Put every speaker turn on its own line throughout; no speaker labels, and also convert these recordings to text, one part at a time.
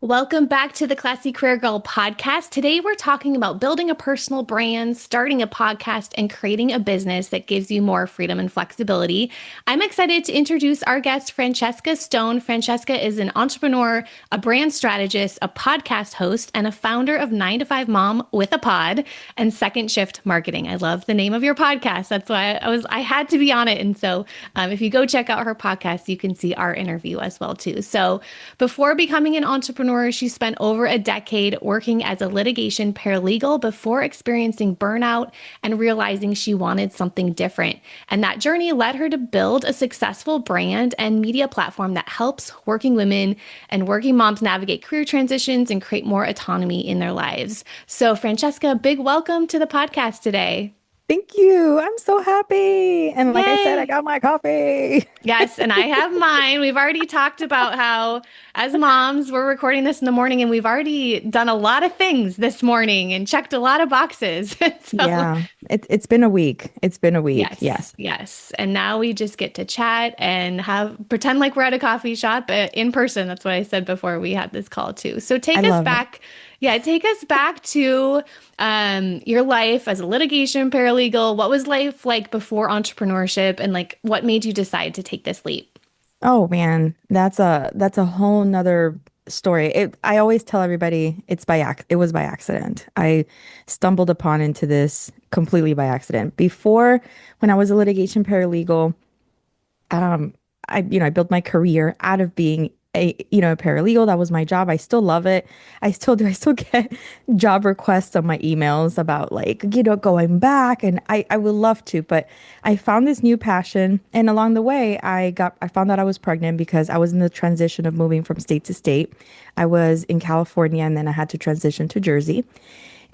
Welcome back to the Classy Career Girl podcast. Today, we're talking about building a personal brand, starting a podcast, and creating a business that gives you more freedom and flexibility. I'm excited to introduce our guest, Francheska Stone. Francheska is an entrepreneur, a brand strategist, a podcast host, and a founder of 9 to 5 Mom with a Pod and Second Shift Marketing. I love the name of your podcast. That's why I had to be on it. And so, if you go check out her podcast, you can see our interview as well too. So, before becoming an entrepreneur, she spent over a decade working as a litigation paralegal before experiencing burnout and realizing she wanted something different. And that journey led her to build a successful brand and media platform that helps working women and working moms navigate career transitions and create more autonomy in their lives. So, Francheska, big welcome to the podcast today.
Thank you. I'm so happy. And like I said, I
Yay!
got my coffee.
Yes, and I have mine. We've already talked about how, as moms, we're recording this in the morning and we've already done a lot of things this morning and checked a lot of boxes. So,
Yeah, it's been a week. It's been a week.
yes,
Yes.
yes. And now we just get to chat and have pretend like we're at a coffee shop in person. That's what I said before we had this call too. So
I
take us
love it.
back. Yeah, take us back to your life as a litigation paralegal. What was life like before entrepreneurship and like what made you decide to take this leap?
Oh man, that's a whole nother story. I always tell everybody it was by accident. I stumbled upon into this completely by accident. Before, when I was a litigation paralegal, um I built my career out of being a paralegal. That was my job. I still love it. I still get job requests on my emails about like, going back, and I would love to, but I found this new passion, and along the way I found out I was pregnant because I was in the transition of moving from state to state. I was in California and then I had to transition to Jersey.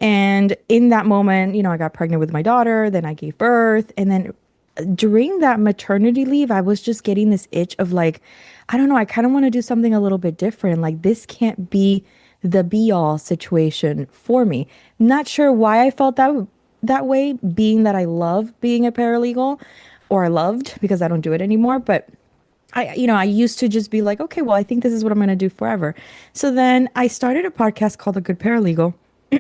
And in that moment, I got pregnant with my daughter, then I gave birth, and then during that maternity leave, I was just getting this itch of like, I don't know, I kind of want to do something a little bit different. Like, this can't be the be all situation for me. Not sure why I felt that way, being that I love being a paralegal, or I loved because I don't do it anymore. But I used to just be like, okay, well, I think this is what I'm going to do forever. So then I started a podcast called The Good Paralegal.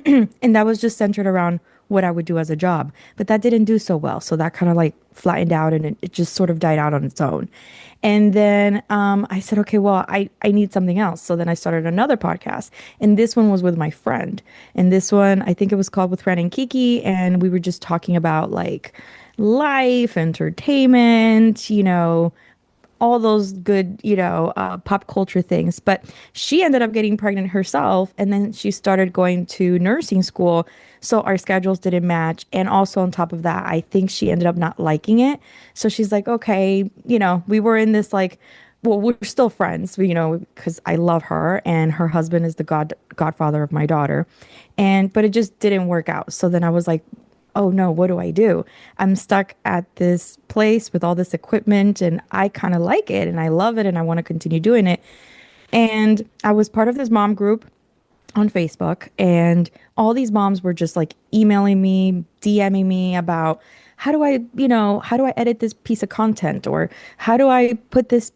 And that was just centered around what I would do as a job. But that didn't do so well. So that kind of like flattened out, and it just sort of died out on its own. And then I said, okay, well, I need something else. So then I started another podcast. And this one was with my friend. And this one, I think it was called With Fran and Kiki. And we were just talking about like life, entertainment, all those good, pop culture things. But she ended up getting pregnant herself, and then she started going to nursing school. So our schedules didn't match. And also, on top of that, I think she ended up not liking it. So she's like, okay, we were in this like, well, we're still friends, because I love her, and her husband is the godfather of my daughter. But it just didn't work out. So then I was like, oh no, what do I do? I'm stuck at this place with all this equipment, and I kind of like it and I love it and I want to continue doing it. And I was part of this mom group on Facebook, and all these moms were just like emailing me, DMing me about how do I edit this piece of content, or how do I put this,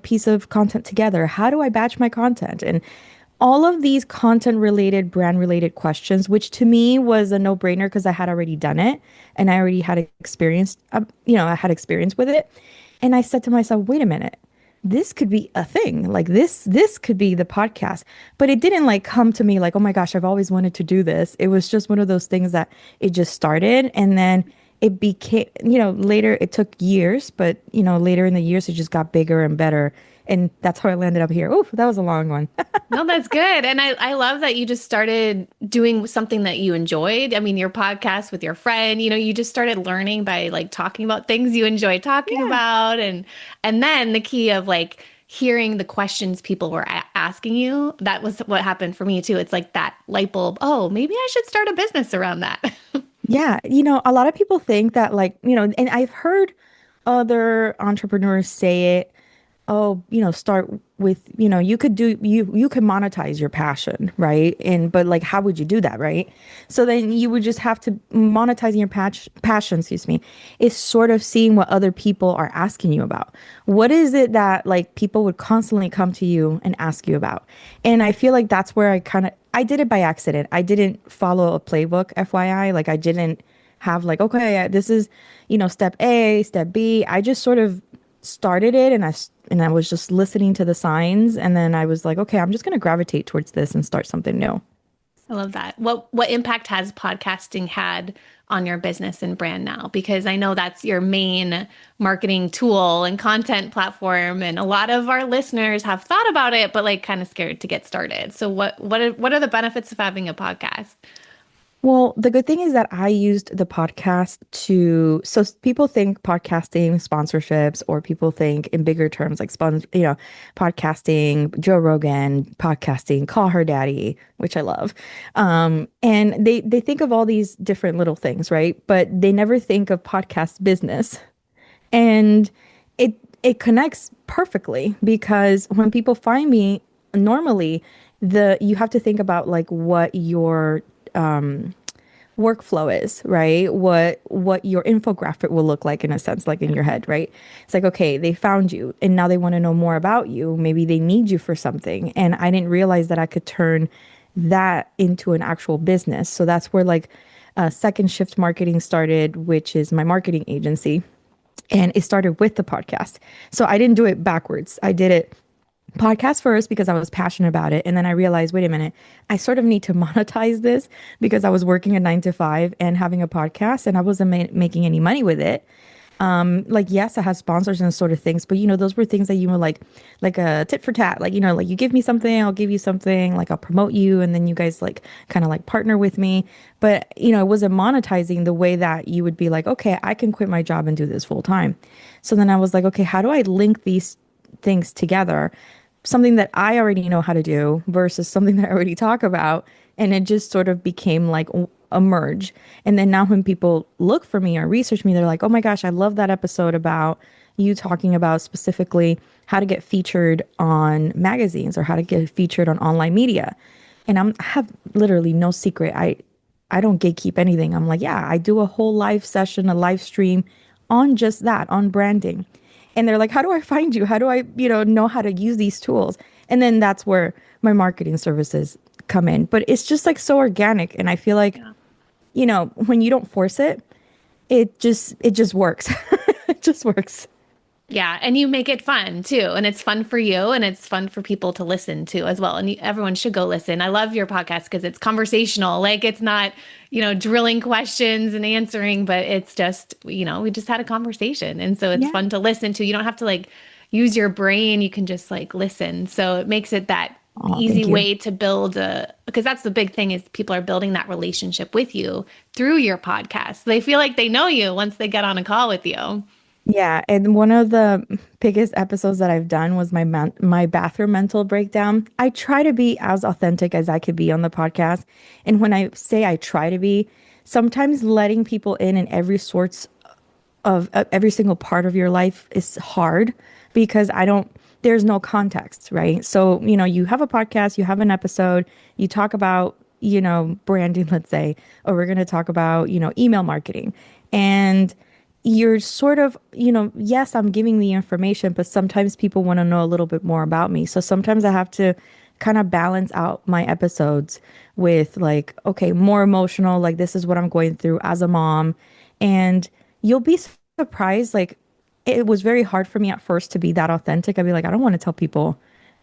piece of content together? How do I batch my content? And all of these content related, brand related questions, which to me was a no brainer because I had already done it and I already had experience, I had experience with it. And I said to myself, wait a minute, this could be a thing. Like this could be the podcast. But it didn't like come to me like, oh my gosh, I've always wanted to do this. It was just one of those things that it just started, and then it became, later it took years, but later in the years it just got bigger and better. And that's how I landed up here. Oh, that was a long one.
No, that's good. And I love that you just started doing something that you enjoyed. I mean, your podcast with your friend, you just started learning by like talking about things you enjoy talking
Yeah.
about. And then the key of like hearing the questions people were asking you, that was what happened for me too. It's like that light bulb. Oh, maybe I should start a business around that.
Yeah, a lot of people think that like, and I've heard other entrepreneurs say it. oh, start with, you could monetize your passion, right? And but like, how would you do that, right? So then you would just have to monetizing your passion, excuse me, is sort of seeing what other people are asking you about. What is it that like people would constantly come to you and ask you about? And I feel like that's where I did it by accident. I didn't follow a playbook, FYI. Like I didn't have like, okay, this is, step A, step B. I just sort of started it and I was just listening to the signs and then I was like, okay, I'm just going to gravitate towards this and start something new.
I love that. What impact has podcasting had on your business and brand now? Because I know that's your main marketing tool and content platform, and a lot of our listeners have thought about it, but like kind of scared to get started. So what are the benefits of having a podcast?
Well, the good thing is that I used the podcast so people think podcasting sponsorships, or people think in bigger terms like podcasting, Joe Rogan, podcasting, call her daddy, which I love. And they think of all these different little things, right? But they never think of podcast business. And it connects perfectly because when people find me, normally the you have to think about like what your workflow is, right? What your infographic will look like in a sense, like in your head, right? It's like, okay, they found you and now they want to know more about you. Maybe they need you for something. And I didn't realize that I could turn that into an actual business. So that's where like Second Shift Marketing started, which is my marketing agency. And it started with the podcast. So I didn't do it backwards. I did it podcast first because I was passionate about it. And then I realized, wait a minute, I sort of need to monetize this because I was working a 9 to 5 and having a podcast and I wasn't making any money with it. Like, yes, I had sponsors and sort of things, but those were things that you were like a tit for tat, like, like you give me something, I'll give you something, like I'll promote you. And then you guys like kind of like partner with me. But, it wasn't monetizing the way that you would be like, okay, I can quit my job and do this full time. So then I was like, okay, how do I link these things together? Something that I already know how to do versus something that I already talk about. And it just sort of became like a merge. And then now when people look for me or research me, they're like, oh my gosh, I love that episode about you talking about specifically how to get featured on magazines or how to get featured on online media. And I have literally no secret. I don't gatekeep anything. I'm like, yeah, I do a whole live session, a live stream on just that, on branding. And they're like, how do I find you? How do I, know how to use these tools? And then that's where my marketing services come in. But it's just like so organic. And I feel like,
Yeah.
when you don't force it, it just works. It just works.
Yeah, and you make it fun too, and it's fun for you, and it's fun for people to listen to as well. And everyone should go listen. I love your podcast because it's conversational. Like it's not, drilling questions and answering, but it's just, we just had a conversation, and so it's
Yeah.
fun to listen to. You don't have to like use your brain. You can just like listen. So it makes it that
Oh,
easy
thank you.
way to build because that's the big thing is people are building that relationship with you through your podcast. They feel like they know you once they get on a call with you.
Yeah, and one of the biggest episodes that I've done was my bathroom mental breakdown. I try to be as authentic as I could be on the podcast, and when I say I try to be, sometimes letting people in every sorts of every single part of your life is hard because there's no context, right? So, you have a podcast, you have an episode, you talk about, branding, let's say, or we're going to talk about, email marketing. And you're sort of, yes, I'm giving the information, but sometimes people want to know a little bit more about me. So sometimes I have to kind of balance out my episodes with like, okay, more emotional, like this is what I'm going through as a mom. And you'll be surprised. Like it was very hard for me at first to be that authentic. I'd be like, I don't want to tell people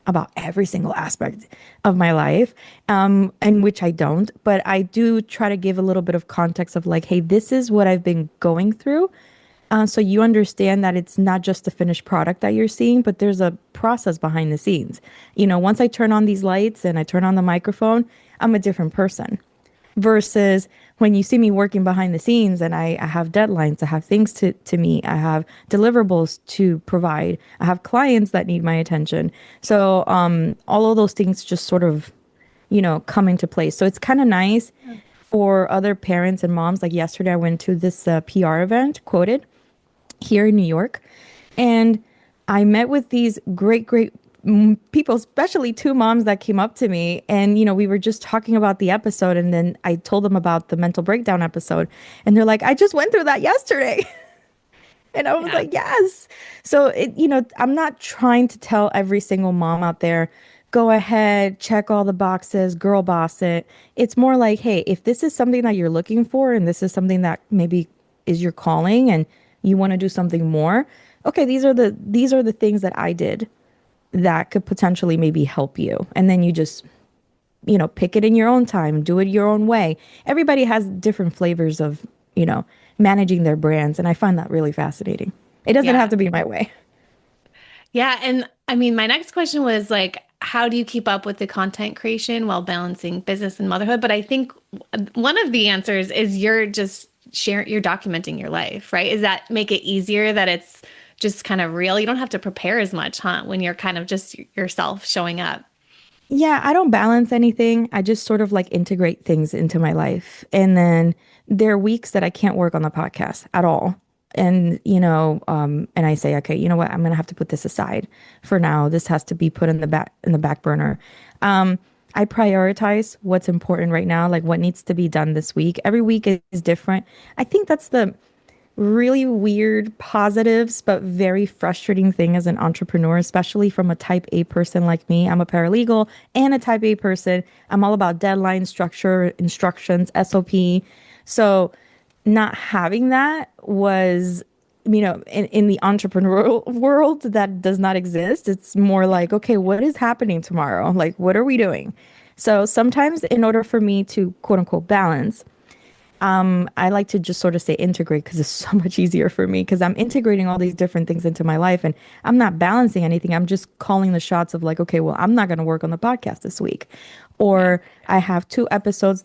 about every single aspect of my life, and which I don't, but I do try to give a little bit of context of like, hey, this is what I've been going through. So you understand that it's not just the finished product that you're seeing, but there's a process behind the scenes. Once I turn on these lights and I turn on the microphone, I'm a different person versus when you see me working behind the scenes and I have deadlines, I have things to meet, I have deliverables to provide, I have clients that need my attention. So all of those things just sort of, come into place. So it's kind of nice for other parents and moms. Like yesterday, I went to this PR event, Quoted, here in New York. And I met with these great people, especially two moms that came up to me. And, we were just talking about the episode. And then I told them about the mental breakdown episode. And they're like, I just went through that yesterday. And I was
Yeah.
like, yes. So I'm not trying to tell every single mom out there, go ahead, check all the boxes, girl boss it. It's more like, hey, if this is something that you're looking for and this is something that maybe is your calling and you want to do something more, okay, these are the things that I did that could potentially maybe help you. And then you just, pick it in your own time, do it your own way. Everybody has different flavors of, you know, managing their brands. And I find that really fascinating. It doesn't have
Yeah.
to be my way.
Yeah. And I mean, my next question was like, how do you keep up with the content creation while balancing business and motherhood? But I think one of the answers is you're just sharing, you're documenting your life, right? Is that make it easier that it's just kind of real? You don't have to prepare as much, huh? When you're kind of just yourself showing up.
Yeah, I don't balance anything. I just sort of like integrate things into my life. And then there are weeks that I can't work on the podcast at all. And, and I say, okay, you know what? I'm gonna have to put this aside for now. This has to be put in the back burner. I prioritize what's important right now, like what needs to be done this week. Every week is different. I think that's the really weird positives, but very frustrating thing as an entrepreneur, especially from a type A person like me. I'm a paralegal and a type A person. I'm all about deadline, structure, instructions, SOP. So not having that was, in the entrepreneurial world, that does not exist. It's more like, okay, what is happening tomorrow? Like, what are we doing? So sometimes in order for me to quote unquote balance, I like to just sort of say integrate because it's so much easier for me because I'm integrating all these different things into my life and I'm not balancing anything. I'm just calling the shots of like, okay, well, I'm not going to work on the podcast this week.
Yeah.
Or I have two episodes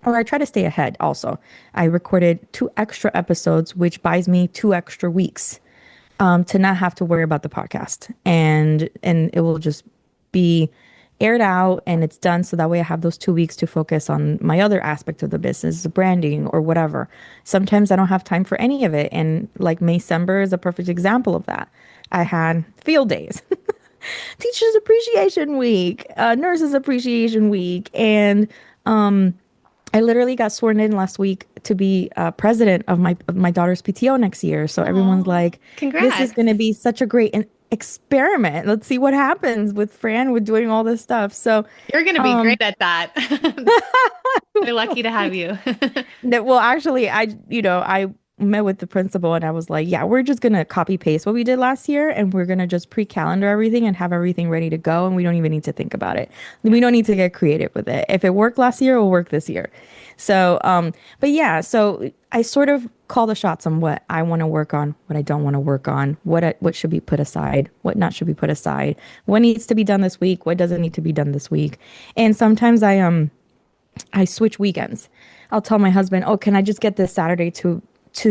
or I try to stay ahead also. I recorded two extra episodes, which buys me 2 extra weeks to not have to worry about the podcast. And it will just be aired out and it's done. So that way I have those 2 weeks to focus on my other aspect of the business, branding or whatever. Sometimes I don't have time for any of it. And like Maycember is a perfect example of that. I had field days, Teachers Appreciation Week, Nurses Appreciation Week, and I literally got sworn in last week to be president of my daughter's PTO next year. So everyone's
Oh,
like, "This is going to
congrats.
be such a great experiment. Let's see what happens with Fran with doing all this stuff." So,
You're going to be
um,
great at that. They're lucky to have you.
well, actually, I met with the principal and I was like, "Yeah, we're just gonna copy paste what we did last year, and we're gonna just pre-calendar everything and have everything ready to go, and we don't even need to think about it. We don't need to get creative with it. If it worked last year, it will work this year." So, but yeah, so I sort of call the shots on what I want to work on, what I don't want to work on, what should be put aside, what not should be put aside, what needs to be done this week, what doesn't need to be done this week. And sometimes I switch weekends. I'll tell my husband, "Oh, can I just get this Saturday to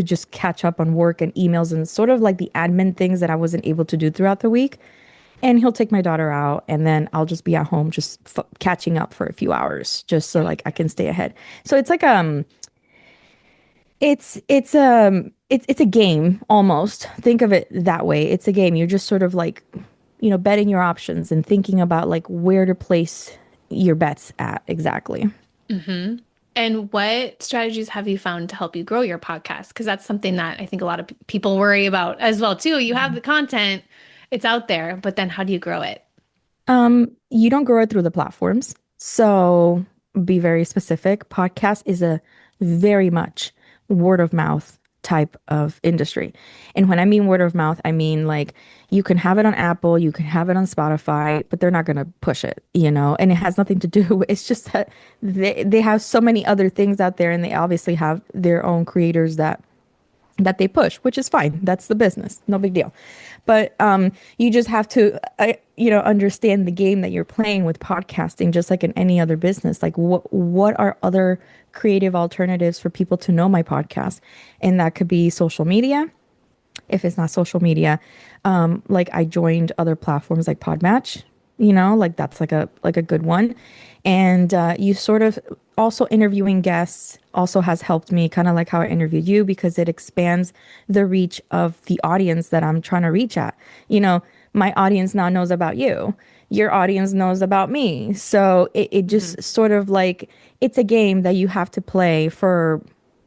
just catch up on work and emails and sort of like the admin things that I wasn't able to do throughout the week?" And he'll take my daughter out and then I'll just be at home just catching up for a few hours just so like I can stay ahead. So it's like it's a game almost. Think of it that way. It's a game. You're just sort of like, betting your options and thinking about like where to place your bets at exactly.
hmm And what strategies have you found to help you grow your podcast? Because that's something that I think a lot of people worry about as well too. You have the content, it's out there, but then how do you grow it?
You don't grow it through the platforms. So be very specific. Podcast is a very much word of mouth type of industry. And when I mean word of mouth, I mean like you can have it on Apple, you can have it on Spotify, but they're not going to push it, and it has nothing to do. It's just that they have so many other things out there and they obviously have their own creators that they push, which is fine. That's the business. No big deal. But you just have to, understand the game that you're playing with podcasting, just like in any other business. Like what are other creative alternatives for people to know my podcast? And that could be social media. If it's not social media, like I joined other platforms like Podmatch, like that's like a good one. And you sort of Also, interviewing guests also has helped me, kind of like how I interviewed you, because it expands the reach of the audience that I'm trying to reach at. You know, my audience now knows about you. Your audience knows about me. So it
Hmm.
just sort of like it's a game that you have to play for,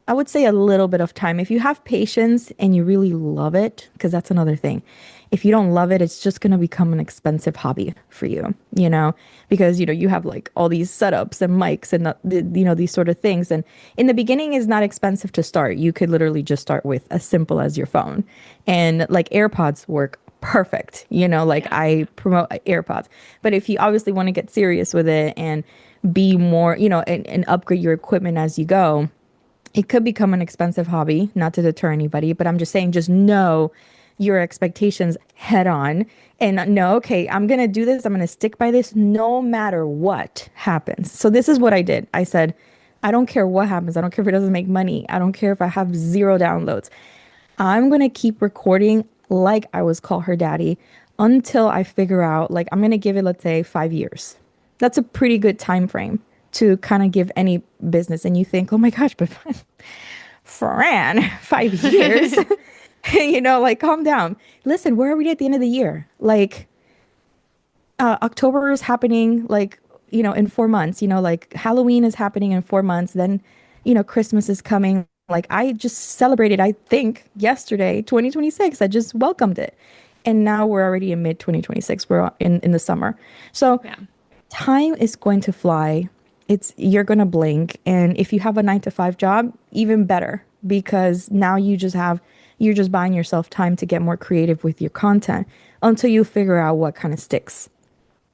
I would say, a little bit of time. If you have patience and you really love it, because that's another thing. If you
Yeah.
don't love it, it's just going to become an expensive hobby for you, because, you have like all these setups and mics and, these sort of things. And in the beginning, it's not expensive to start. You could literally just start with as simple as your phone. And like AirPods work perfect, like
Yeah.
I promote AirPods. But if you obviously want to get serious with it and be more, and upgrade your equipment as you go, it could become an expensive hobby, not to deter anybody, but I'm just saying, just know your expectations head on and know, okay, I'm going to do this. I'm going to stick by this no matter what happens. So this is what I did. I said, I don't care what happens. I don't care if it doesn't make money. I don't care if I have zero downloads. I'm going to keep recording like I was Call Her Daddy until I figure out, like, I'm going to give it, let's say, 5 years. That's a pretty good time frame to kind of give any business. And you think, oh my gosh, but Fran, 5 years, like calm down. Listen, where are we at the end of the year? Like, October is happening, like, in 4 months, like Halloween is happening in 4 months. Then, Christmas is coming. Like, I just celebrated, I think, yesterday, 2026. I just welcomed it. And now we're already in mid 2026. We're in the summer. So
Yeah.
time is going to fly. You're going to blink. And if you have a 9 to 5 job, even better, because now you're just buying yourself time to get more creative with your content until you figure out what kind of sticks.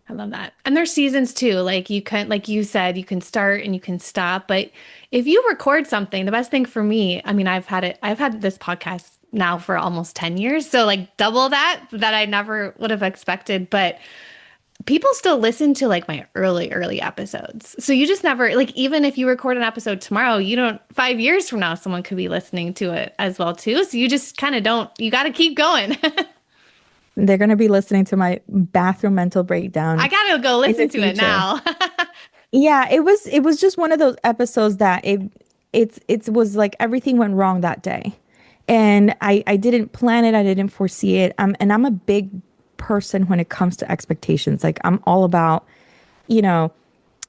I love that. And there's seasons too. Like you can, like you said, you can start and you can stop. But if you record something, the best thing for me, I mean, I've had this podcast now for almost 10 years. So like double that I never would have expected. But people still listen to like my early episodes. So you just never, like, even if you record an episode tomorrow, you don't, 5 years from now, someone could be listening to it as well too. So you just kind of don't, you got to keep going.
They're going to be listening to my bathroom mental
I
breakdown
got to go
in the
listen to it
future.
now.
Yeah, it was just one of those episodes that it was like everything went wrong that day. And I didn't plan it, I didn't foresee it. And I'm a big person when it comes to expectations. Like I'm all about, you know,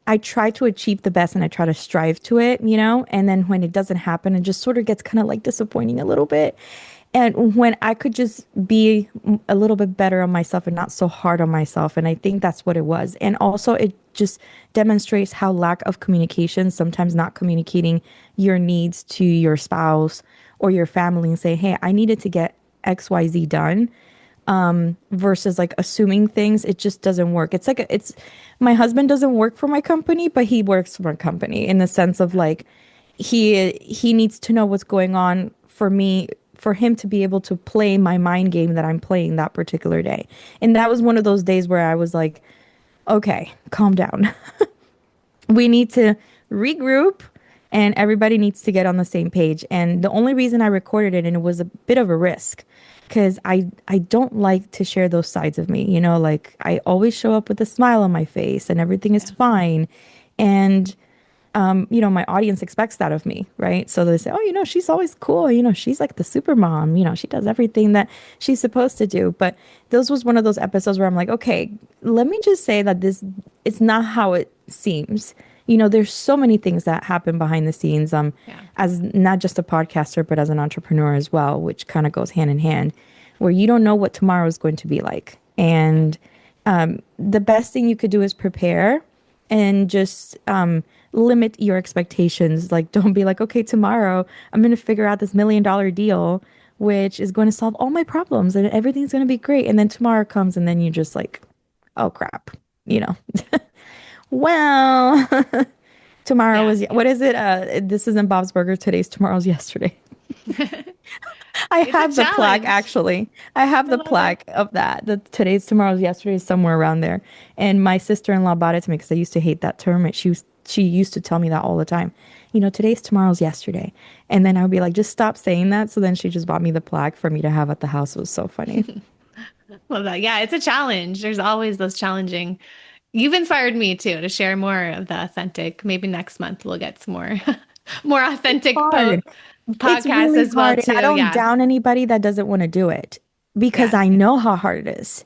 I try to achieve the best and I try to strive to it, and then when it doesn't happen, it just sort of gets kind of like disappointing a little bit. And when I could just be a little bit better on myself and not so hard on myself. And I think that's what it was. And also, it just demonstrates how lack of communication, sometimes not communicating your needs to your spouse or your family and say, hey, I needed to get XYZ done, versus like assuming things. It just doesn't work. It's like, my husband doesn't work for my company, but he works for a company in the sense of like, he needs to know what's going on for him to be able to play my mind game that I'm playing that particular day. And that was one of those days where I was like, okay, calm down. We need to regroup and everybody needs to get on the same page. And the only reason I recorded it, and it was a bit of a risk, because I don't like to share those sides of me, like I always show up with a smile on my face and everything is
Yeah.
fine. And my audience expects that of me, right? So they say, oh, she's always cool. She's like the super mom. She does everything that she's supposed to do. But this was one of those episodes where I'm like, okay, let me just say that it's not how it seems. There's so many things that happen behind the scenes,
Yeah.
as not just a podcaster, but as an entrepreneur as well, which kind of goes hand in hand, where you don't know what tomorrow is going to be like. And the best thing you could do is prepare and just limit your expectations. Like, don't be like, okay, tomorrow I'm going to figure out this $1 million deal, which is going to solve all my problems and everything's going to be great. And then tomorrow comes and then you're just like, oh crap, you know. Well, tomorrow
Yeah.
is, what is it? This isn't Bob's Burger. Today's tomorrow's yesterday. I
It's a
have the plaque
challenge.
actually. I have
I
the
love it.
plaque of that. The today's tomorrow's yesterday is somewhere around there. And my sister-in-law bought it to me because I used to hate that term. And she used to tell me that all the time. Today's tomorrow's yesterday. And then I would be like, just stop saying that. So then she just bought me the plaque for me to have at the house. It was so funny.
Love that. Yeah, it's a challenge. There's always those challenging You've inspired me too to share more of the authentic. Maybe next month we'll get some more more authentic
Hard. It's
podcasts
really
as well
hard, and I
too.
don't
Yeah.
down anybody that doesn't want to do it because
Yeah.
I know how hard it is.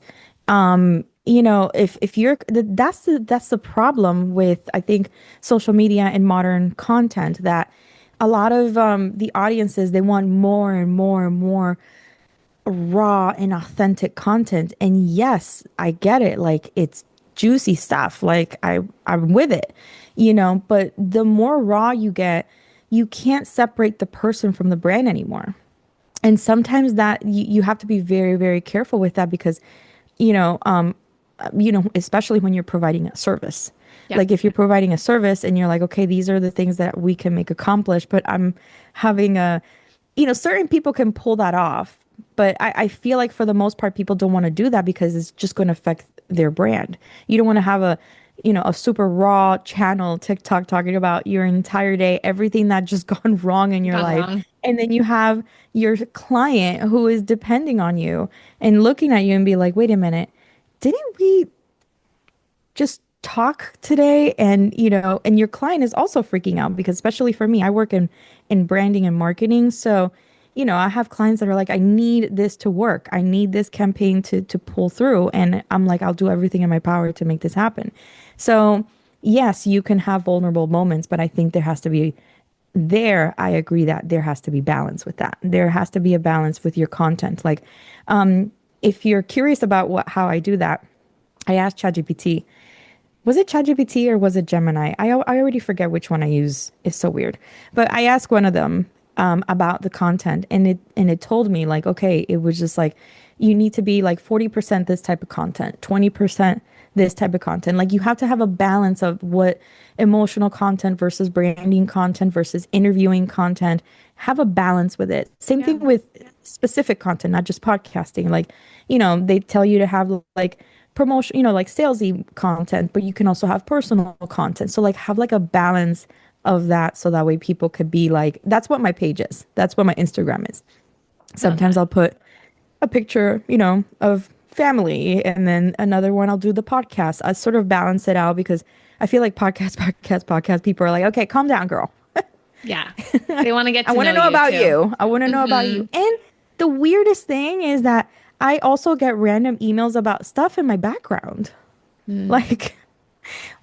If you're that's the problem with I think social media and modern content that a lot of the audiences they want more and more and more raw and authentic content. And yes, I get it. Like it's juicy stuff. Like I'm with it, but the more raw you get, you can't separate the person from the brand anymore. And sometimes that you have to be very, very careful with that because, you know, um, especially when you're providing a service.
Yeah.
Like if you're providing a service and you're like, okay, these are the things that we can make accomplish, but I'm having certain people can pull that off. But I feel like for the most part, people don't want to do that because it's just going to affect their brand. You don't want to have a super raw channel TikTok talking about your entire day, everything that just gone wrong in your
Gone
life.
wrong.
And then you have your client who is depending on you and looking at you and be like, wait a minute, didn't we just talk today? And your client is also freaking out because especially for me, I work in branding and marketing. So, I have clients that are like, I need this to work. I need this campaign to pull through. And I'm like, I'll do everything in my power to make this happen. So yes, you can have vulnerable moments, but I think I agree that there has to be balance with that. There has to be a balance with your content. Like, if you're curious about how I do that, I asked ChatGPT. Was it ChatGPT or was it Gemini? I already forget which one I use. It's so weird. But I asked one of them about the content, and it told me like, okay, it was just like you need to be like 40% this type of content, 20% this type of content. Like you have to have a balance of what emotional content versus branding content versus interviewing content. Have a balance with it. Same
Yeah.
thing with specific content, not just podcasting. Like, they tell you to have like promotion, like salesy content, but you can also have personal content. So like have like a balance of that so that way people could be like, that's what my page is. That's what my Instagram is.
Love
Sometimes
that.
I'll put a picture, of family and then another one I'll do the podcast. I sort of balance it out because I feel like podcast, people are like, okay, calm down, girl.
Yeah. They want to get
I
to
want to
know
know
you
about
too.
you. I want to know about
Hmm.
you. And the weirdest thing is that I also get random emails about stuff in my background.
Mm.
Like,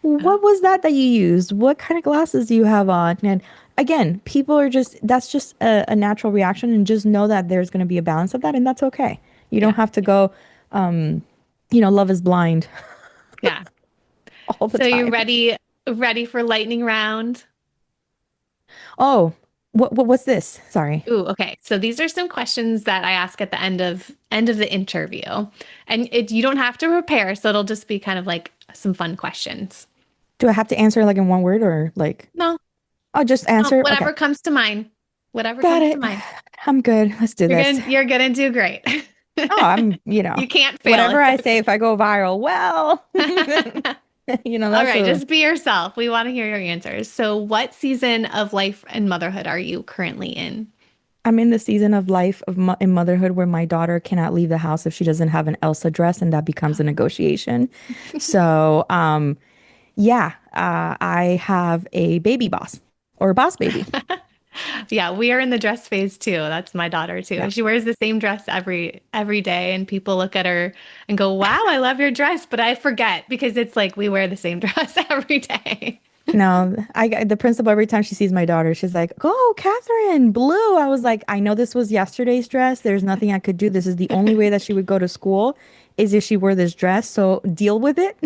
what was that you used? What kind of glasses do you have on? And again, people are that's just a natural reaction. And just know that there's going to be a balance of that. And that's okay. You don't
Yeah.
have to go, love is blind
Yeah.
all the
So you
time.
ready for lightning round?
Oh, what's this? Sorry.
Ooh, okay. So these are some questions that I ask at the end of the interview. And you don't have to prepare, so it'll just be kind of like some fun questions.
Do I have to answer like in one word or like,
No,
I'll just
no,
answer? Okay.
whatever comes to mind. Whatever
Got
comes to
it.
mind.
I'm good. Let's do this.
You're gonna do great.
Oh,
You can't fail.
whatever
It's
I say, if I go viral, well,
okay. All
that's
right,
a
just be yourself. We want to hear your answers. So, what season of life and motherhood are you currently in?
I'm in the season of life in motherhood where my daughter cannot leave the house if she doesn't have an Elsa dress, and that becomes a negotiation. So, yeah, I have a baby boss or a boss baby.
Yeah, we are in the dress phase too. That's my daughter
Yeah.
too. She wears the same dress every day and people look at her and go, "Wow, I love your dress." But I forget because it's like we wear the same dress every day.
No, the principal every time she sees my daughter, she's like, "Oh, Catherine, blue." I was like, "I know this was yesterday's dress. There's nothing I could do. This is the only way that she would go to school is if she wore this dress. So deal with it.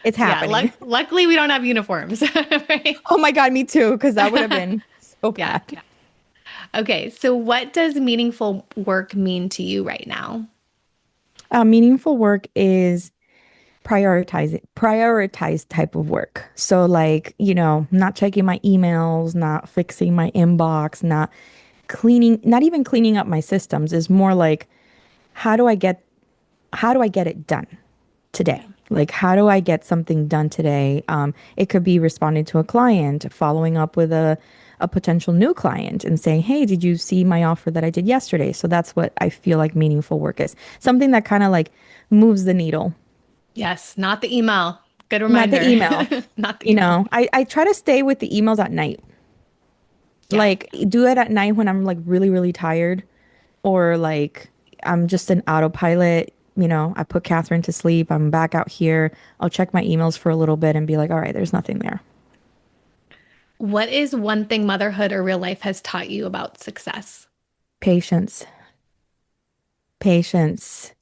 It's
Yeah,
happening."
luckily we don't have uniforms, right?
Oh my God, me too, because that would have been so
Yeah.
bad.
Okay, so what does meaningful work mean to you right now?
Meaningful work is prioritized type of work. So like, not checking my emails, not fixing my inbox, not even cleaning up my systems is more like how do I get it done today?
Yeah.
Like, how do I get something done today? It could be responding to a client, following up with a potential new client and saying, hey, did you see my offer that I did yesterday? So that's what I feel like meaningful work is. Something that kind of like moves the needle.
Yes, not the email. Good
Not the
reminder.
email.
Not the email.
I try to stay with the emails at night.
Yeah.
Like do it at night when I'm like really, really tired or like I'm just an autopilot. I put Catherine to sleep. I'm back out here. I'll check my emails for a little bit and be like, all right, there's nothing there.
What is one thing motherhood or real life has taught you about success?
Patience, patience.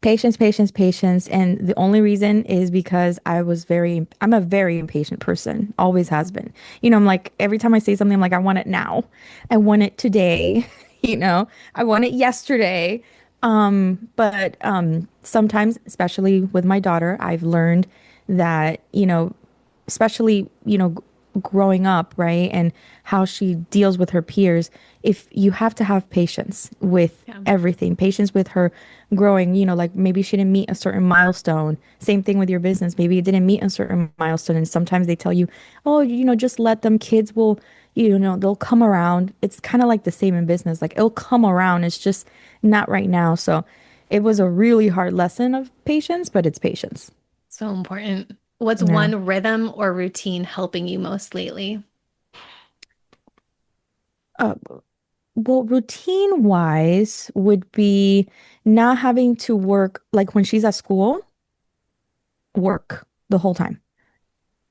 Patience, patience, patience. And the only reason is because I'm a very impatient person, always has been. I'm like, every time I say something, I'm like, I want it now. I want it today. I want it yesterday. But sometimes, especially with my daughter, I've learned that, especially, growing up, right? And how she deals with her peers, if you have to have patience with
Yeah.
everything, patience with her growing, like maybe she didn't meet a certain milestone. Same thing with your business. Maybe it didn't meet a certain milestone. And sometimes they tell you, oh, just let them, kids will, they'll come around. It's kind of like the same in business. Like it'll come around. It's just not right now. So it was a really hard lesson of patience, but it's patience.
So important. What's
Yeah.
one rhythm or routine helping you most lately?
Uh, well, routine wise would be not having to work like when she's at school, work the whole time,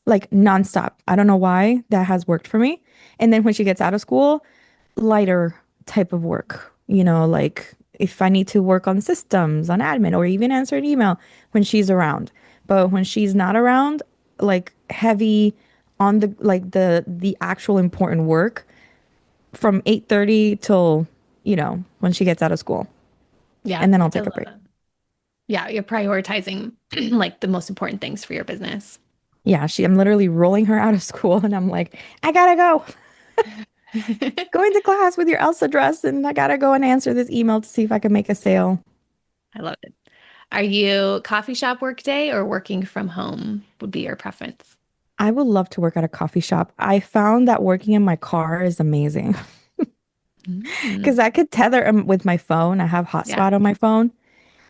like nonstop. I don't know why that has worked for me. And then when she gets out of school, lighter type of work, like if I need to work on systems, on admin, or even answer an email when she's around. But when she's not around, like heavy on the actual important work from 8:30 till, when she gets out of school.
Yeah,
And then I'll
I
take a
love
break.
that. Yeah, you're prioritizing like the most important things for your business.
Yeah, I'm literally rolling her out of school and I'm like, I gotta go. Go into class with your Elsa dress and I gotta go and answer this email to see if I can make a sale.
I love it. Are you coffee shop work day or working from home would be your preference?
I would love to work at a coffee shop. I found that working in my car is amazing
Mm,
because I could tether with my phone. I have
yeah.
hotspot on my phone.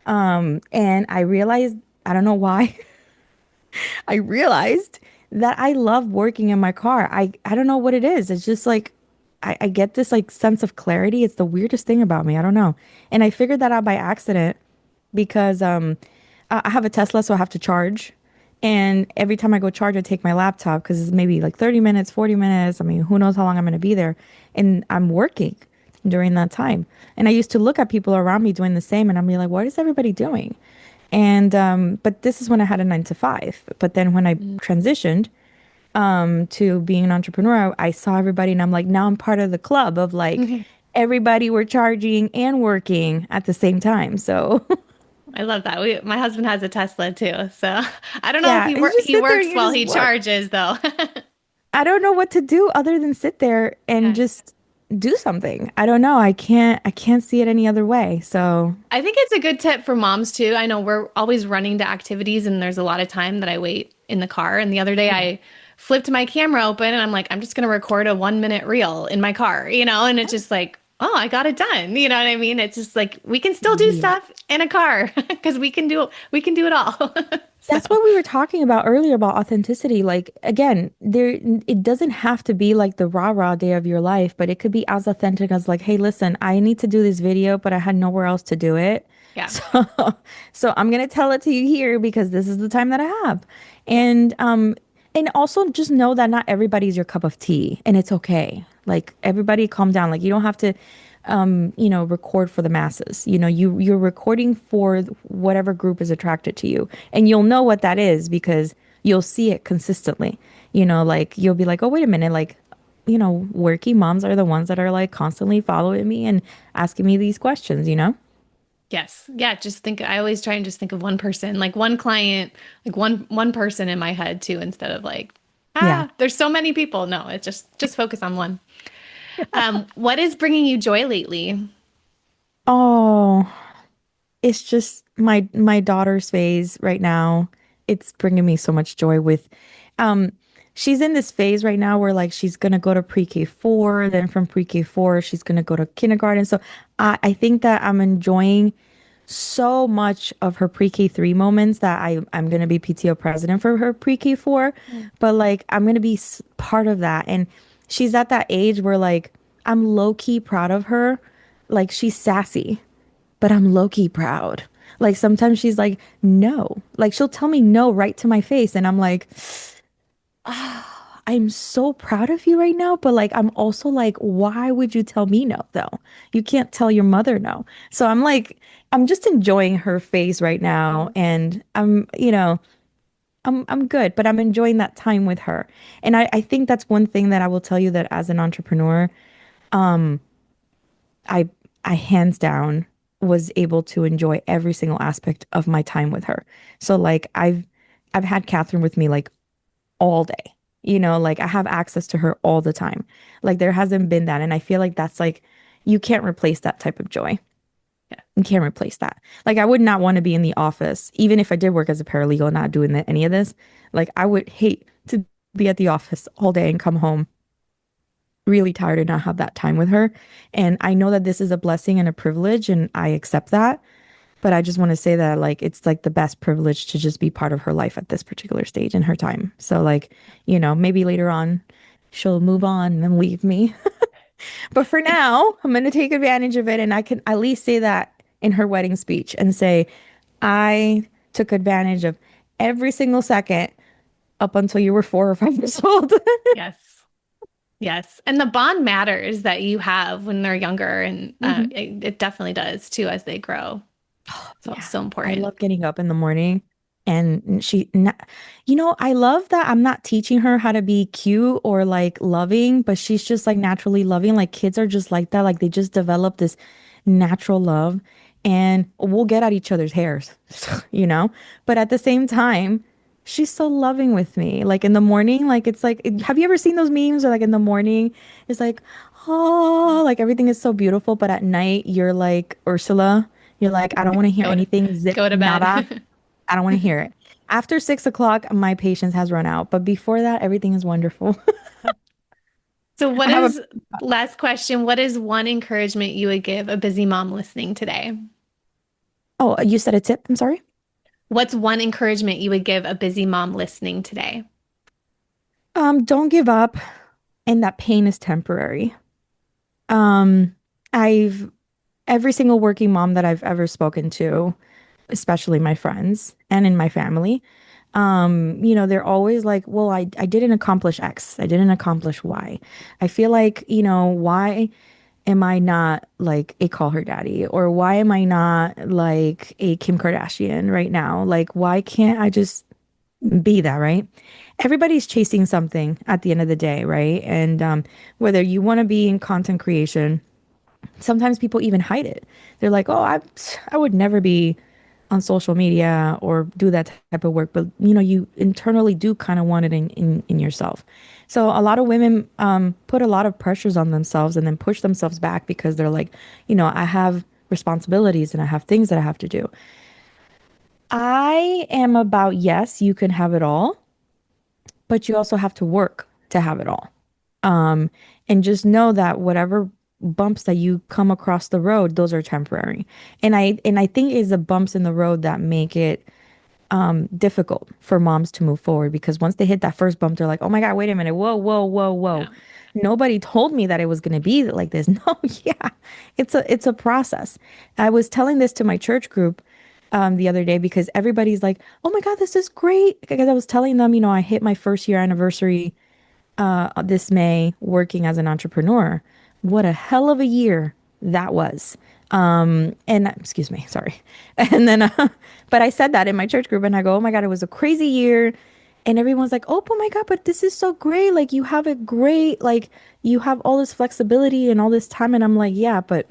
And I realized, I don't know why, I realized that I love working in my car. I don't know what it is. It's just like I get this like sense of clarity. It's the weirdest thing about me. I don't know. And I figured that out by accident because I have a Tesla, so I have to charge. And every time I go charge, I take my laptop because it's maybe like 30 minutes, 40 minutes. I mean, who knows how long I'm going to be there. And I'm working during that time. And I used to look at people around me doing the same and I'm be like, what is everybody doing? And but this is when I had a 9 to 5. But then when I
Mm.
transitioned to being an entrepreneur, I saw everybody and I'm like, now I'm part of the club of like everybody were charging and working at the same time. So
I love that. My husband has a Tesla too, so I don't know if
yeah, you just
he
sit there
works
and you
while
just
he
work.
charges though.
I don't know what to do other than sit there and
Yeah.
just do something. I don't know. I can't see it any other way. So
I think it's a good tip for moms too. I know we're always running to activities and there's a lot of time that I wait in the car. And the other day
yeah.
I flipped my camera open and I'm like, I'm just going to record a 1 minute reel in my car, and it's just like, oh, I got it done. You know what I mean? It's just like we can still do
Yeah.
stuff in a car because we can do it all. So,
That's what we were talking about earlier about authenticity. Like again, it doesn't have to be like the rah-rah day of your life, but it could be as authentic as like, hey, listen, I need to do this video, but I had nowhere else to do it.
yeah.
So so I'm gonna tell it to you here because this is the time that I have.
Yeah.
And also just know that not everybody's your cup of tea and it's okay. Like everybody calm down. Like you don't have to record for the masses. You're recording for whatever group is attracted to you. And you'll know what that is because you'll see it consistently. Like you'll be like, oh, wait a minute, like, working moms are the ones that are like constantly following me and asking me these questions.
Yes. Yeah. Just think, I always try and just think of one person, like one client, like one person in my head too, instead of like,
Yeah.
there's so many people. No, it's just focus on one. What is bringing you joy lately?
Oh, it's just my daughter's phase right now. It's bringing me so much joy with um she's in this phase right now where like she's gonna go to pre-K 4, then from pre-K 4 she's gonna go to kindergarten. So I think that I'm enjoying so much of her pre-K3 moments that I'm going to be PTO president for her pre-K4,
Mm.
but like I'm going to be part of that. And she's at that age where like I'm low key proud of her. Like she's sassy, but I'm low key proud. Like sometimes she's like, no. Like she'll tell me no right to my face. And I'm like, I'm so proud of you right now, but like I'm also like, why would you tell me no though? You can't tell your mother no. So I'm like, I'm just enjoying her face right now
Yeah.
and I'm good, but I'm enjoying that time with her. And I think that's one thing that I will tell you that as an entrepreneur, I I hands down was able to enjoy every single aspect of my time with her. So like I've had Catherine with me like all day. Like I have access to her all the time. Like there hasn't been that. And I feel like that's like, you can't replace that type of joy.
Yeah.
You can't replace that. Like I would not want to be in the office, even if I did work as a paralegal and not doing any of this. Like I would hate to be at the office all day and come home really tired and not have that time with her. And I know that this is a blessing and a privilege, and I accept that. But I just want to say that like it's like the best privilege to just be part of her life at this particular stage in her time. So like, maybe later on she'll move on and leave me. But for now, I'm going to take advantage of it and I can at least say that in her wedding speech and say I took advantage of every single second up until you were 4 or 5 years old.
Yes. Yes. And the bond matters that you have when they're younger. And
Mhm.
it definitely does too as they grow. So,
Yeah,
so
I
important.
love getting up in the morning and I love that I'm not teaching her how to be cute or like loving, but she's just like naturally loving. Like kids are just like that. Like they just develop this natural love and we'll get at each other's hairs, you know? But at the same time, she's so loving with me. Like in the morning, like it's like, have you ever seen those memes or like in the morning, it's like, oh, like everything is so beautiful. But at night, you're like Ursula. You're like, I don't want to hear
Go to
anything. Zip,
go to
nada.
bed.
I don't want to hear it. After 6 o'clock, my patience has run out. But before that, everything is wonderful.
So what
I have a,
is, last question, what is one encouragement you would give a busy mom listening today?
oh, you said a tip. I'm sorry.
What's one encouragement you would give a busy mom listening today?
Don't give up. And that pain is temporary. Um, I've every single working mom that I've ever spoken to, especially my friends and in my family, they're always like, well, I didn't accomplish X. I didn't accomplish Y. I feel like, why am I not like a call her daddy? Or why am I not like a Kim Kardashian right now? Like, why can't I just be that, right? Everybody's chasing something at the end of the day, right? And whether you want to be in content creation, sometimes people even hide it. They're like, "Oh, I would never be on social media or do that type of work," but you internally do kind of want it in yourself. So a lot of women put a lot of pressures on themselves and then push themselves back because they're like, I have responsibilities and I have things that I have to do. I am about yes, you can have it all, but you also have to work to have it all. Um, and just know that whatever bumps that you come across the road, those are temporary. And I think it's the bumps in the road that make it difficult for moms to move forward because once they hit that first bump, they're like, oh my God, wait a minute. Whoa, whoa, whoa, whoa.
Yeah.
Nobody told me that it was going to be like this. No, yeah, it's a process. I was telling this to my church group the other day because everybody's like, oh my God, this is great. Because I was telling them, I hit my first year anniversary this May working as an entrepreneur. What a hell of a year that was. And excuse me, sorry. And then, but I said that in my church group and I go, oh my God, it was a crazy year. And everyone's like, oh my God, but this is so great. Like you have it great. Like you have all this flexibility and all this time. And I'm like, yeah, but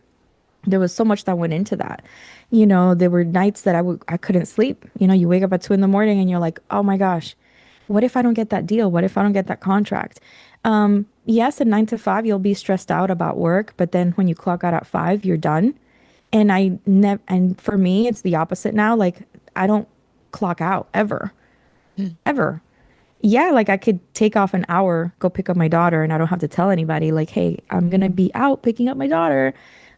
there was so much that went into that. There were nights that I couldn't sleep. You wake up at 2 in the morning and you're like, oh my gosh, what if I don't get that deal? What if I don't get that contract? Yes, at 9 to 5, you'll be stressed out about work, but then when you clock out at 5, you're done. And I never, and for me, it's the opposite now. Like I don't clock out ever,
Mm.
ever. Yeah, like I could take off an hour, go pick up my daughter, and I don't have to tell anybody, like, hey, I'm gonna be out picking up my daughter.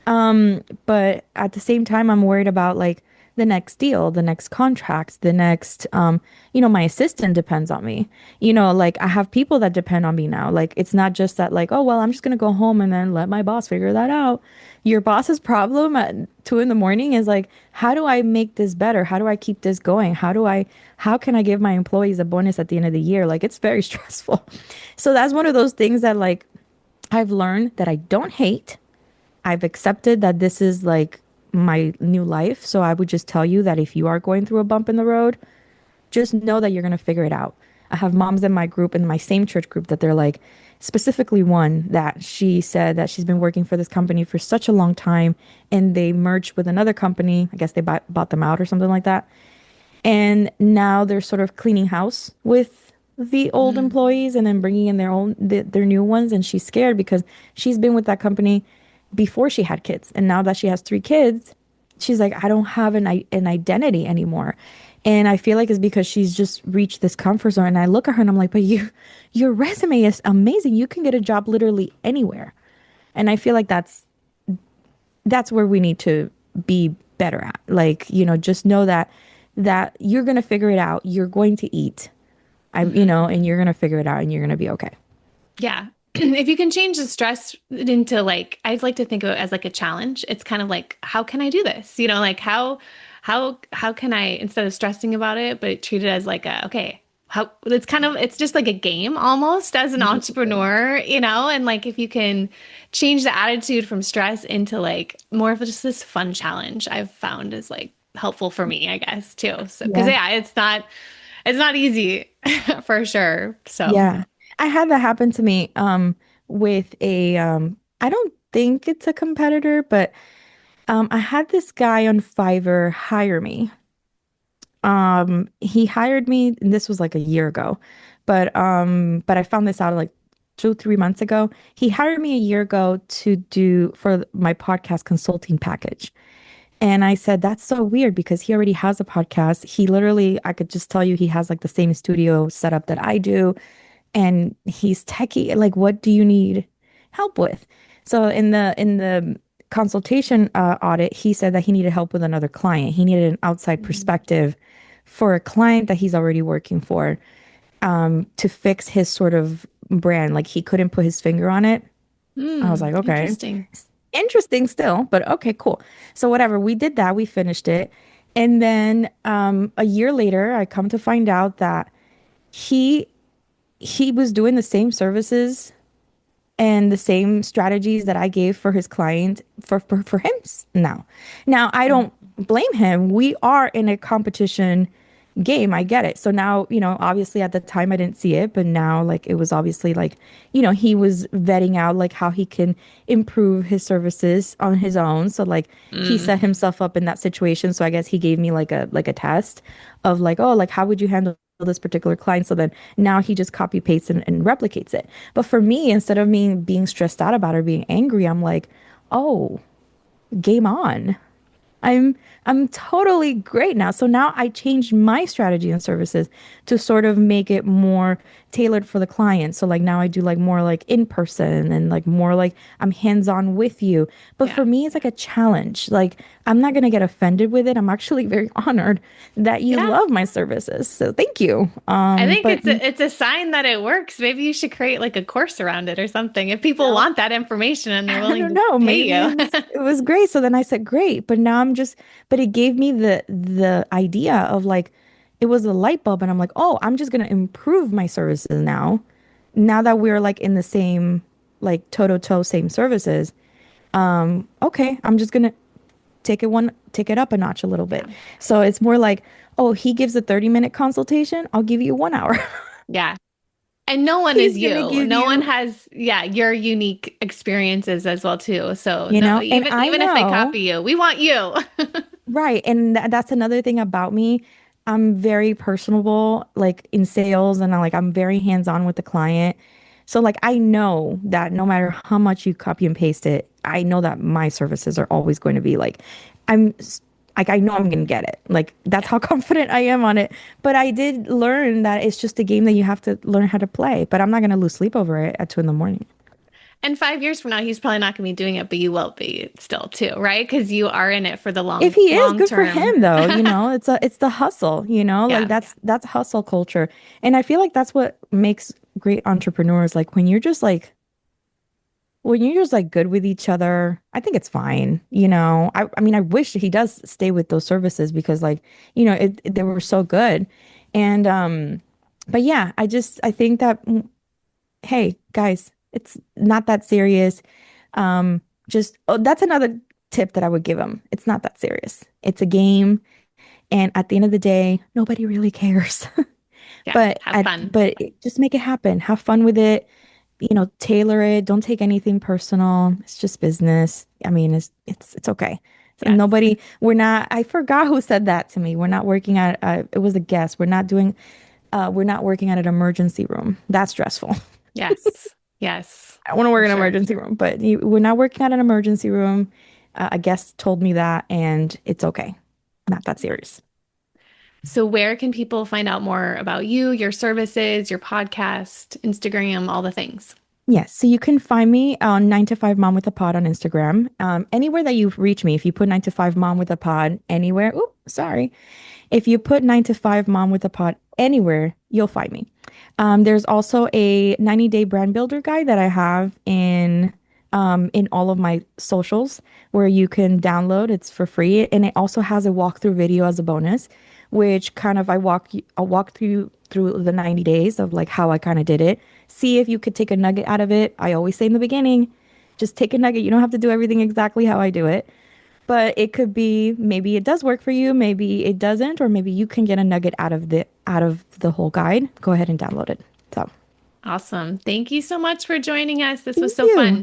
But at the same time, I'm worried about like the next deal, the next contract, the next, my assistant depends on me. Like I have people that depend on me now. Like it's not just that, like, oh, well, I'm just going to go home and then let my boss figure that out. Your boss's problem at 2 in the morning is like, how do I make this better? How do I keep this going? How can I give my employees a bonus at the end of the year? Like it's very stressful. So that's one of those things that like I've learned that I don't hate. I've accepted that this is like my new life. So I would just tell you that if you are going through a bump in the road, just know that you're going to figure it out. I have moms in my group, in my same church group, that they're like, specifically one that she said that she's been working for this company for such a long time and they merged with another company. I guess they bought them out or something like that. And now they're sort of cleaning house with the old
Mm.
employees and then bringing in their new ones. And she's scared because she's been with that company before she had kids. And now that she has 3 kids, she's like, I don't have an identity anymore. And I feel like it's because she's just reached this comfort zone. And I look at her and I'm like, but your resume is amazing. You can get a job literally anywhere. And I feel like that's where we need to be better at. Like, just know that you're going to figure it out. You're going to eat. And you're going to figure it out and you're going to be okay.
Yeah. If you can change the stress into like, I'd like to think of it as like a challenge. It's kind of like, how can I do this? Like how can I, instead of stressing about it, but treat it as like okay, it's just like a game almost as an entrepreneur, and like if you can change the attitude from stress into like more of just this fun challenge, I've found is like helpful for me, I guess, too. So, because
Yeah.
yeah, it's not easy for sure. So.
Yeah. I had that happen to me with I don't think it's a competitor, but I had this guy on Fiverr hire me. He hired me, and this was like a year ago, but I found this out like 2, 3 months ago. He hired me a year ago to do for my podcast consulting package. And I said, that's so weird because he already has a podcast. He literally, I could just tell you, he has like the same studio setup that I do. And he's techie. Like, what do you need help with? So in the consultation audit, he said that he needed help with another client. He needed an outside perspective for a client that he's already working for, to fix his sort of brand. Like he couldn't put his finger on it. I was like, okay,
Interesting.
interesting still, but okay, cool. So whatever, we did that, we finished it. And then a year later, I come to find out that he he was doing the same services and the same strategies that I gave for his client for him now. Now, I don't blame him. We are in a competition game. I get it. So now, obviously at the time I didn't see it, but now like it was obviously like, he was vetting out like how he can improve his services on his own. So like he
Mm.
set himself up in that situation. So I guess he gave me like a test of like, oh, like how would you handle this particular client? So then now he just copy pastes and replicates it. But for me, instead of me being stressed out about it or being angry, I'm like, oh, game on. I'm totally great now. So now I changed my strategy and services to sort of make it more tailored for the client. So like now I do like more like in person and like more like I'm hands-on with you. But
Yeah.
for me, it's like a challenge. Like I'm not gonna get offended with it. I'm actually very honored that you
Yeah.
love my services. So thank you.
I think
But
it's a sign that it works. Maybe you should create like a course around it or something if people
no,
want that information and they're
I
willing
don't
to
know.
pay
Maybe
you.
it was great. So then I said, great. But now but it gave me the idea of like it was a light bulb, and I'm like, oh, I'm just gonna improve my services now. Now that we're like in the same like toe to toe same services. Okay, I'm just gonna take it up a notch a little bit.
Yeah.
So it's more like, oh, he gives a 30-minute consultation, I'll give you 1 hour.
Yeah. And no one is
He's gonna
you.
give
No one
you,
has, yeah, your unique experiences as well too. So no,
and
even
I
even if they
know.
copy you, we want you.
Right. And that's another thing about me. I'm very personable, like in sales, and I'm very hands-on with the client. So like I know that no matter how much you copy and paste it, I know that my services are always going to be like I'm like I know I'm gonna get it. Like that's how confident I am on it. But I did learn that it's just a game that you have to learn how to play. But I'm not gonna lose sleep over it at 2 in the morning.
And 5 years from now, he's probably not going to be doing it, but you will be still too, right? Because you are in it for the
If
long,
he is,
long
good for
term.
him though, it's the hustle, like
Yeah.
that's hustle culture. And I feel like that's what makes great entrepreneurs. Like when you're just like good with each other, I think it's fine. I mean, I wish he does stay with those services because like, they were so good. And but yeah, I think that hey, guys, it's not that serious. Just that's another tip that I would give him. It's not that serious. It's a game, and at the end of the day, nobody really cares.
Yeah.
But
Have fun.
just make it happen. Have fun with it. Tailor it. Don't take anything personal. It's just business. I mean, it's okay. So
Yes.
we're not, I forgot who said that to me. We're not working at, it was a guest. We're not working at an emergency room. That's stressful.
Yes. Yes.
I want to work
For
in an
sure.
emergency room, but we're not working at an emergency room. A guest told me that, and it's okay. Not that serious.
So, where can people find out more about you, your services, your podcast, Instagram, all the things?
Yes, so you can find me on 9 to 5 Mom with a Pod on Instagram. Anywhere that you reach me, if you put 9 to 5 Mom with a Pod anywhere, oop, sorry. If you put 9 to 5 Mom with a Pod anywhere, you'll find me. There's also a 90-day brand builder guide that I have in all of my socials where you can download. It's for free, and it also has a walkthrough video as a bonus, which kind of I'll walk through the 90 days of like how I kind of did it. See if you could take a nugget out of it. I always say in the beginning, just take a nugget. You don't have to do everything exactly how I do it. But it could be maybe it does work for you, maybe it doesn't, or maybe you can get a nugget out of the whole guide. Go ahead and download it. So,
Awesome. Thank you so much for joining us. This was
thank
so
you.
fun.